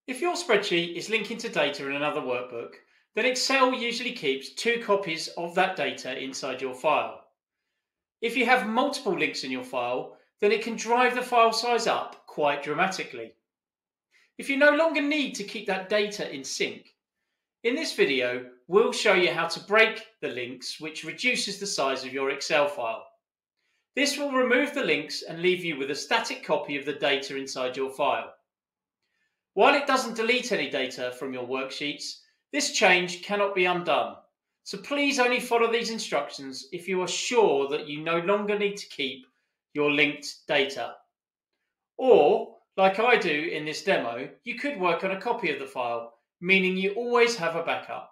If your spreadsheet is linking to data in another workbook, then Excel usually keeps two copies of that data inside your file. If you have multiple links in your file, then it can drive the file size up quite dramatically. If you no longer need to keep that data in sync, in this video, we'll show you how to break the links, which reduces the size of your Excel file. This will remove the links and leave you with a static copy of the data inside your file. While it doesn't delete any data from your worksheets, this change cannot be undone. So please only follow these instructions if you are sure that you no longer need to keep your linked data. Or, like I do in this demo, you could work on a copy of the file, meaning you always have a backup.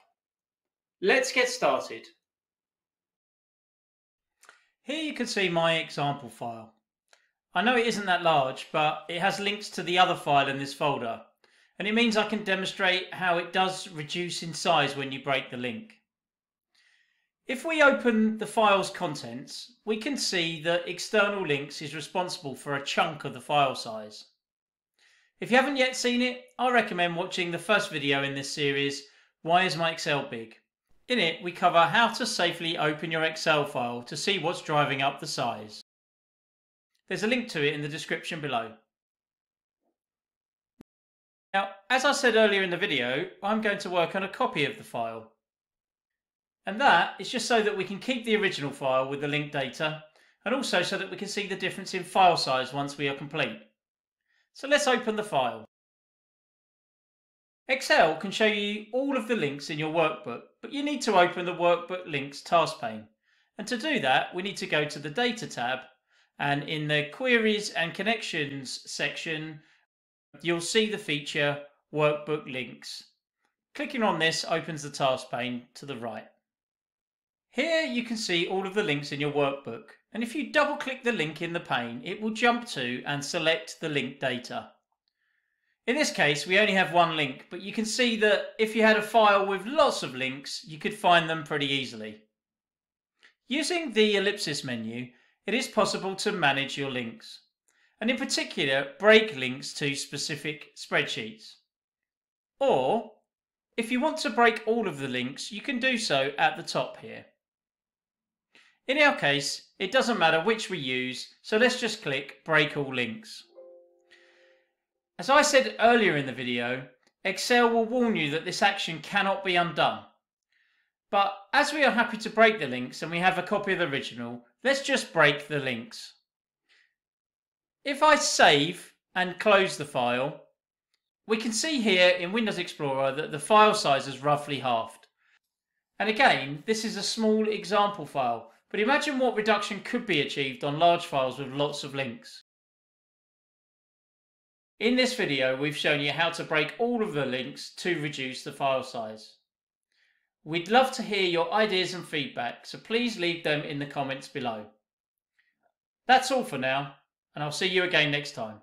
Let's get started. Here you can see my example file. I know it isn't that large, but it has links to the other file in this folder, and it means I can demonstrate how it does reduce in size when you break the link. If we open the file's contents, we can see that external links is responsible for a chunk of the file size. If you haven't yet seen it, I recommend watching the first video in this series, Why is my Excel big? In it, we cover how to safely open your Excel file to see what's driving up the size. There's a link to it in the description below. Now, as I said earlier in the video, I'm going to work on a copy of the file. And that is just so that we can keep the original file with the linked data, and also so that we can see the difference in file size once we are complete. So let's open the file. Excel can show you all of the links in your workbook, but you need to open the Workbook Links task pane. And to do that, we need to go to the Data tab, and in the Queries and Connections section, you'll see the feature Workbook Links. Clicking on this opens the task pane to the right. Here you can see all of the links in your workbook, and if you double click the link in the pane, it will jump to and select the linked data. In this case, we only have one link, but you can see that if you had a file with lots of links, you could find them pretty easily. Using the ellipsis menu, it is possible to manage your links, and in particular, break links to specific spreadsheets. Or, if you want to break all of the links, you can do so at the top here. In our case, it doesn't matter which we use, so let's just click Break All Links. As I said earlier in the video, Excel will warn you that this action cannot be undone. But as we are happy to break the links and we have a copy of the original, let's just break the links. If I save and close the file, we can see here in Windows Explorer that the file size is roughly halved. And again, this is a small example file, but imagine what reduction could be achieved on large files with lots of links. In this video, we've shown you how to break all of the links to reduce the file size. We'd love to hear your ideas and feedback, so please leave them in the comments below. That's all for now, and I'll see you again next time.